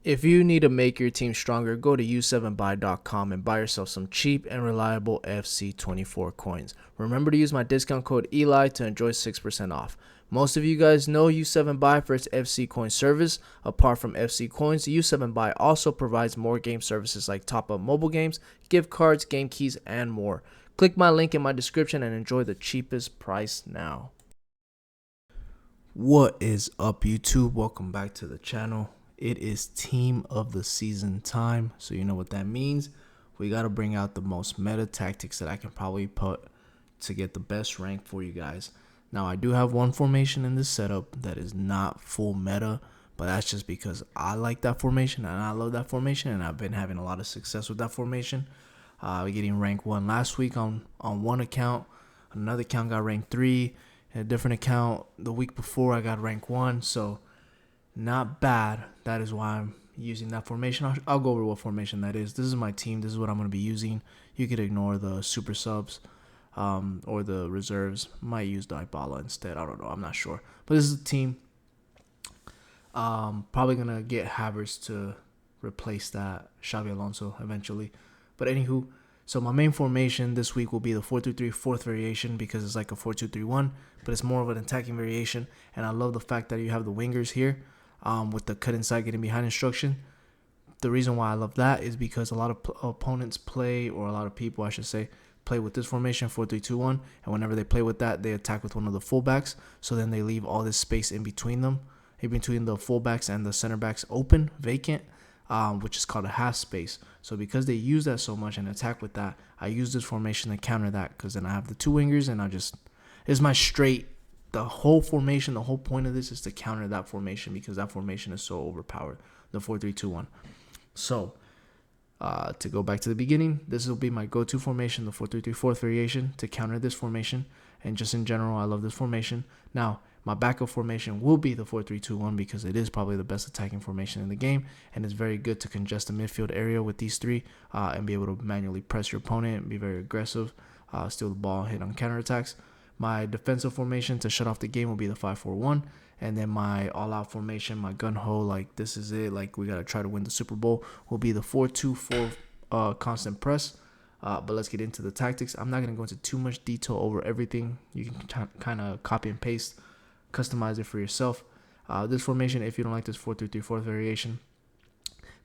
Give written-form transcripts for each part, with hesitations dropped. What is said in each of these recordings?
If you need to make your team stronger, go to u7buy.com and buy yourself some cheap and reliable FC24 coins. Remember to use my discount code ELI to enjoy 6% off. Most of you guys know U7Buy for its FC coin service. Apart from FC coins, U7Buy also provides more game services like top-up mobile games, gift cards, game keys, and more. Click my link in my description and enjoy the cheapest price now. What is up, YouTube? Welcome back to the channel. It is team of the season time, so you know what that means. We got to bring out the most meta tactics that I can probably put to get the best rank for you guys. Now, I do have one formation in this setup that is not full meta, but that's just because I like that formation and I love that formation, and I've been having a lot of success with that formation. Getting rank 1 last week on one account. Another account got rank 3. A different account the week before I got rank 1, so not bad. That is why I'm using that formation. I'll go over what formation that is. This is my team. This is what I'm going to be using. You could ignore the super subs or the reserves. Might use Dybala instead. I don't know. I'm not sure. But this is the team. Probably going to get Havertz to replace that Xabi Alonso eventually. But anywho, so my main formation this week will be the 4-2-3 fourth variation, because it's like a 4-2-3-1, but it's more of an attacking variation. And I love the fact that you have the wingers here. With the cut inside getting behind instruction. The reason why I love that is because a lot of opponents play, or a lot of people I should say, play with this formation 4-3-2-1, and whenever they play with that, they attack with one of the fullbacks, so then they leave all this space in between them, in between the fullbacks and the center backs open, vacant, which is called a half space. So because they use that so much and attack with that, I use this formation to counter that, because then I have the two wingers and it's my straight. The whole formation, the whole point of this is to counter that formation, because that formation is so overpowered, the 4-3-2-1. So, to go back to the beginning, this will be my go-to formation, the 4-3-3 fourth variation, to counter this formation. And just in general, I love this formation. Now, my backup formation will be the 4-3-2-1, because it is probably the best attacking formation in the game, and it's very good to congest the midfield area with these three and be able to manually press your opponent and be very aggressive, steal the ball, hit on counterattacks. My defensive formation to shut off the game will be the 5-4-1. And then my all-out formation, my gun-ho, like this is it, like we got to try to win the Super Bowl, will be the 4-2-4 constant press. But let's get into the tactics. I'm not going to go into too much detail over everything. You can kind of copy and paste, customize it for yourself. This formation, if you don't like this 4-3-3 fourth variation,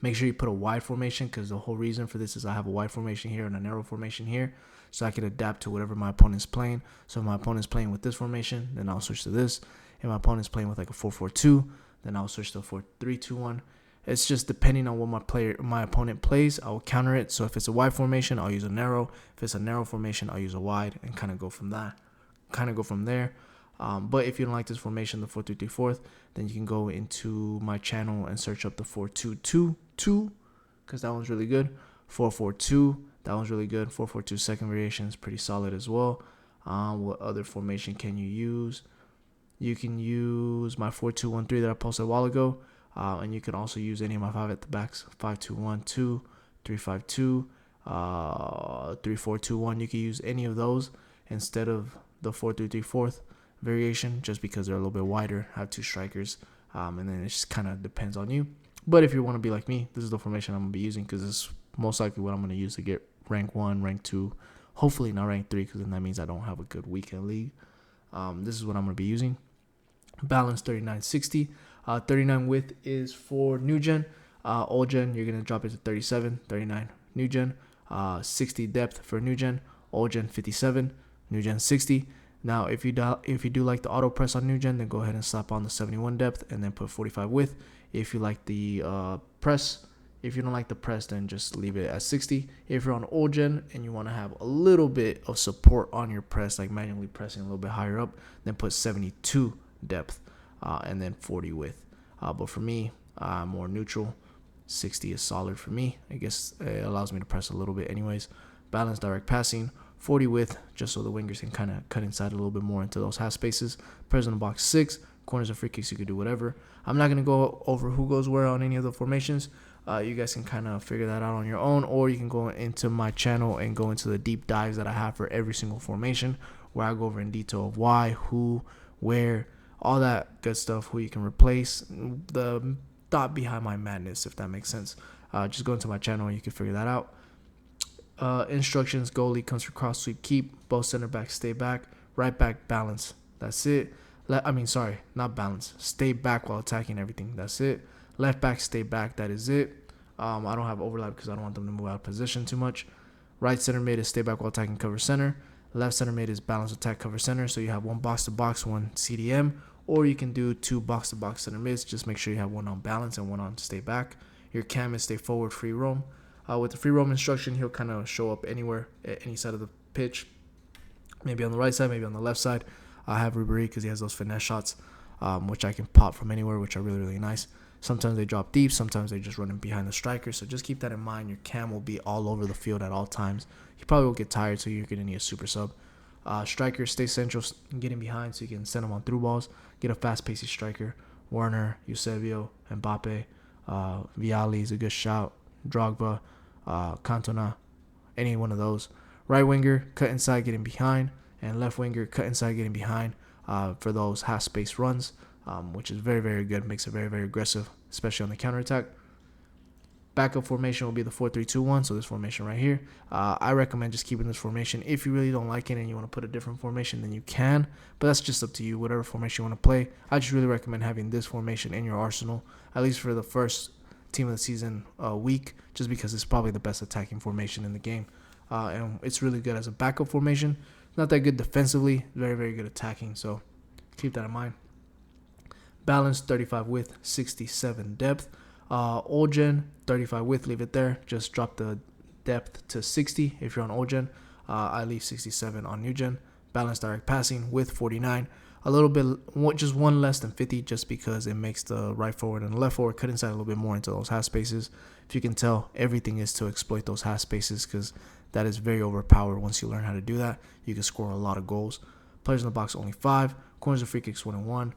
make sure you put a wide formation, because the whole reason for this is I have a wide formation here and a narrow formation here, so I can adapt to whatever my opponent's playing. So if my opponent's playing with this formation, then I'll switch to this. If my opponent's playing with like a 4-4-2, then I'll switch to a 4-3-2-1. It's just depending on what my opponent plays, I'll counter it. So if it's a wide formation, I'll use a narrow. If it's a narrow formation, I'll use a wide, and kind of go from there. But if you don't like this formation, the 4-3-3 fourth, then you can go into my channel and search up the 4-2-2-2, because that one's really good. 4-4-2, that one's really good. 4-4-2 second variation is pretty solid as well. What other formation can you use? You can use my 4-2-1-3 that I posted a while ago, and you can also use any of my 5 at the backs: 5-2-1-2, 3-5-2, 3-4-2-1. You can use any of those instead of the 4-3-3 fourth variation, just because they're a little bit wider, have two strikers, and then it just kind of depends on you. But if you want to be like me, this is the formation I'm going to be using, because it's most likely what I'm going to use to get rank 1, rank 2, hopefully not rank 3, because then that means I don't have a good weekend league. This is what I'm going to be using. Balance 39-60. 39 width is for new gen. Old gen, you're going to drop it to 37. 39 new gen. 60 depth for new gen. Old gen 57. New gen 60. Now, if you do like the auto press on new gen, then go ahead and slap on the 71 depth and then put 45 width. If you like the press, if you don't like the press, then just leave it at 60. If you're on old gen and you want to have a little bit of support on your press, like manually pressing a little bit higher up, then put 72 depth and then 40 width. But for me, I'm more neutral. 60 is solid for me. I guess it allows me to press a little bit anyways. Balance direct passing. 40 width, just so the wingers can kind of cut inside a little bit more into those half spaces. Press in the box 6. Corners and free kicks, you could do whatever. I'm not going to go over who goes where on any of the formations. You guys can kind of figure that out on your own, or you can go into my channel and go into the deep dives that I have for every single formation, where I go over in detail of why, who, where, all that good stuff, who you can replace. The thought behind my madness, if that makes sense. Just go into my channel and you can figure that out. Instructions: goalie comes for cross sweep keep, both center backs stay back, right back balance. That's it. Not balance. Stay back while attacking everything. That's it. Left back stay back. That is it. I don't have overlap because I don't want them to move out of position too much. Right center mid is stay back while attacking cover center. Left center mid is balance attack cover center. So you have one box to box, one CDM, or you can do two box to box center mids. Just make sure you have one on balance and one on stay back. Your cam is stay forward, free roam. With the free roam instruction, he'll kind of show up anywhere at any side of the pitch. Maybe on the right side, maybe on the left side. I have Ribéry because he has those finesse shots, which I can pop from anywhere, which are really, really nice. Sometimes they drop deep. Sometimes they just run in behind the striker. So just keep that in mind. Your cam will be all over the field at all times. He probably will get tired, so you're going to need a super sub. Striker, stay central, get in behind so you can send them on through balls. Get a fast pacey striker. Werner, Eusebio, Mbappe, Vialli is a good shout. Drogba, Cantona, any one of those. Right winger, cut inside, getting behind. And left winger, cut inside, getting behind for those half space runs, which is very, very good. Makes it very, very aggressive, especially on the counterattack. Backup formation will be the 4-3-2-1, so this formation right here. I recommend just keeping this formation. If you really don't like it and you want to put a different formation, then you can, but that's just up to you, whatever formation you want to play. I just really recommend having this formation in your arsenal, at least for the first team of the season week, just because it's probably the best attacking formation in the game. And it's really good as a backup formation. Not that good defensively, very, very good attacking, so keep that in mind. Balance, 35 width, 67 depth. Old gen, 35 width, leave it there. Just drop the depth to 60 if you're on old gen. I leave 67 on new gen. Balance direct passing, width 49. A little bit, just one less than 50, just because it makes the right forward and the left forward cut inside a little bit more into those half spaces. If you can tell, everything is to exploit those half spaces because that is very overpowered. Once you learn how to do that, you can score a lot of goals. Players in the box, only 5. Corners and free kicks, 1 and 1.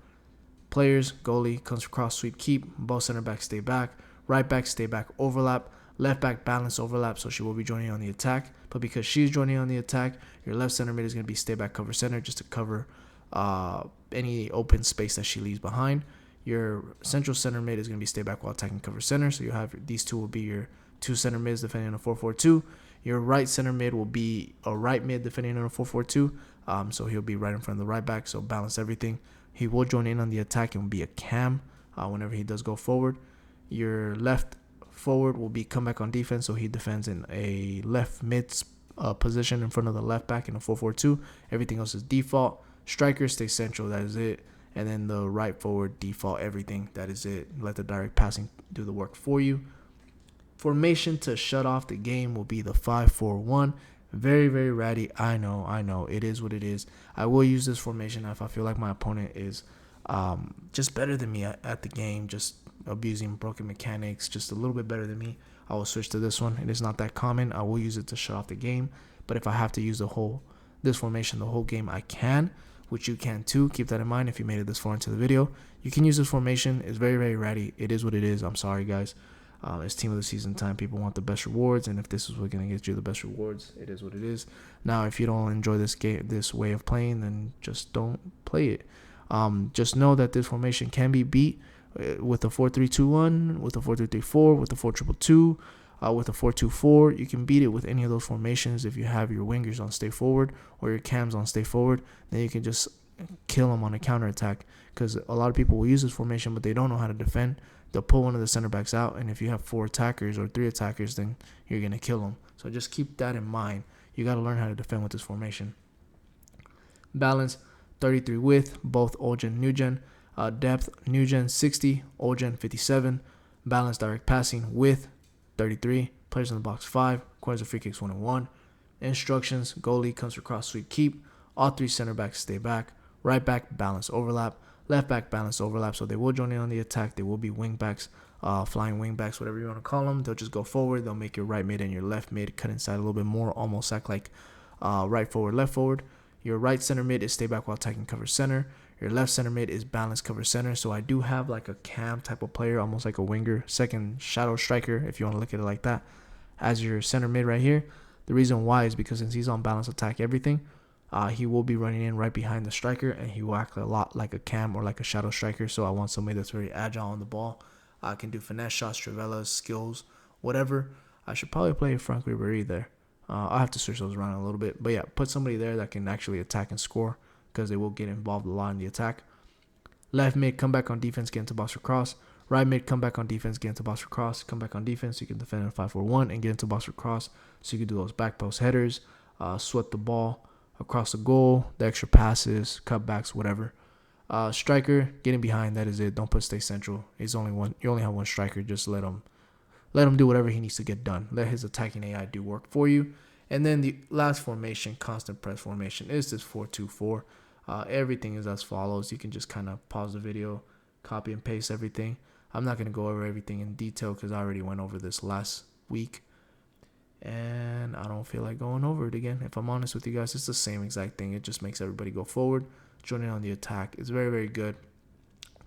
Players, goalie comes for cross sweep keep, both center backs stay back, right back stay back overlap, left back balance overlap, so she will be joining on the attack. But because she's joining on the attack, your left center mid is going to be stay back cover center just to cover any open space that she leaves behind. Your central center mid is going to be stay back while attacking cover center, so you have these two will be your two center mids defending on a 4-4-2. Your right center mid will be a right mid defending on a 4-4-2, so he'll be right in front of the right back, so balance everything. He will join in on the attack and will be a cam whenever he does go forward. Your left forward will be come back on defense, so he defends in a left mid position in front of the left back in a 4-4-2. Everything else is default. Striker stay central, that is it. And then the right forward default everything, that is it. Let the direct passing do the work for you. Formation to shut off the game will be the 5-4-1. Very, very ratty. I know. It is what it is. I will use this formation if I feel like my opponent is just better than me at the game, just abusing broken mechanics, just a little bit better than me. I will switch to this one. It is not that common. I will use it to shut off the game. But if I have to use this formation the whole game, I can, which you can too. Keep that in mind if you made it this far into the video. You can use this formation. It's very, very ratty. It is what it is. I'm sorry, guys. It's team of the season time. People want the best rewards, and if this is what's going to get you the best rewards, it is what it is. Now, if you don't enjoy this game, this way of playing, then just don't play it. Just know that this formation can be beat with a 4-3-2-1, with a 4-3-3-4, with a 4-2-2-2, with a 4-2-4. You can beat it with any of those formations. If you have your wingers on stay forward or your cams on stay forward, then you can just kill them on a counterattack, because a lot of people will use this formation, but they don't know how to defend. They'll pull one of the center backs out, and if you have 4 attackers or 3 attackers, then you're going to kill them. So just keep that in mind. You got to learn how to defend with this formation. Balance, 33 width, both old gen, new gen. Depth, new gen 60, old gen 57. Balance direct passing, width 33. Players in the box 5. Corners and free kicks 1 and 1. Instructions: goalie comes for cross sweep keep. All 3 center backs stay back. Right back balance overlap. Left back balance overlap. So they will join in on the attack. They will be wing backs, flying wing backs, whatever you want to call them. They'll just go forward. They'll make your right mid and your left mid cut inside a little bit more, almost act like right forward, left forward. Your right center mid is stay back while attacking cover center. Your left center mid is balance cover center. So I do have like a cam type of player, almost like a winger, second shadow striker, if you want to look at it like that, as your center mid right here. The reason why is because since he's on balance attack everything, he will be running in right behind the striker, and he will act a lot like a cam or like a shadow striker. So I want somebody that's very agile on the ball. I can do finesse shots, trivelas, skills, whatever. I should probably play Frank Ribery there. I'll have to switch those around a little bit. But yeah, put somebody there that can actually attack and score because they will get involved a lot in the attack. Left mid, come back on defense, get into box or cross. Right mid, come back on defense, get into box or cross. Come back on defense, you can defend in 5-4-1 and get into box or cross. So you can do those back post headers, sweat the ball across the goal, the extra passes, cutbacks, whatever. Striker, getting behind, that is it. Don't put stay central. He's only one. You only have one striker. Just let him do whatever he needs to get done. Let his attacking AI do work for you. And then the last formation, constant press formation, is this 4-2-4. Everything is as follows. You can just kind of pause the video, copy and paste everything. I'm not going to go over everything in detail because I already went over this last week. And I don't feel like going over it again. If I'm honest with you guys, it's the same exact thing. It just makes everybody go forward, joining on the attack. It's very, very good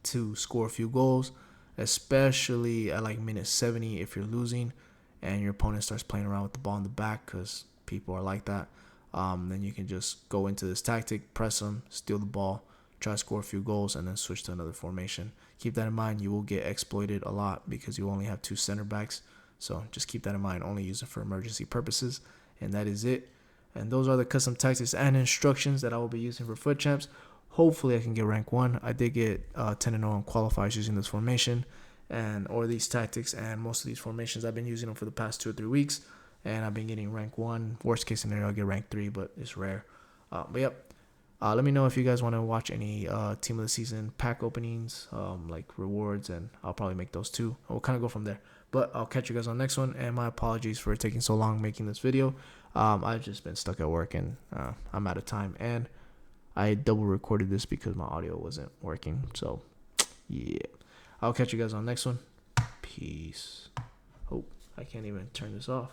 to score a few goals, especially at like minute 70 if you're losing and your opponent starts playing around with the ball in the back because people are like that. Then you can just go into this tactic, press them, steal the ball, try to score a few goals, and then switch to another formation. Keep that in mind. You will get exploited a lot because you only have 2 center backs. So just keep that in mind. Only use it for emergency purposes. And that is it. And those are the custom tactics and instructions that I will be using for FUT Champs. Hopefully I can get rank 1. I did get 10-0 on qualifiers using this formation or these tactics. And most of these formations, I've been using them for the past 2 or 3 weeks. And I've been getting rank 1. Worst case scenario, I'll get rank 3, but it's rare. But yep. Let me know if you guys want to watch any team of the season pack openings, like rewards, and I'll probably make those too. We'll kind of go from there. But I'll catch you guys on the next one, and my apologies for taking so long making this video. I've just been stuck at work, and I'm out of time. And I double recorded this because my audio wasn't working. So, yeah. I'll catch you guys on the next one. Peace. Oh, I can't even turn this off.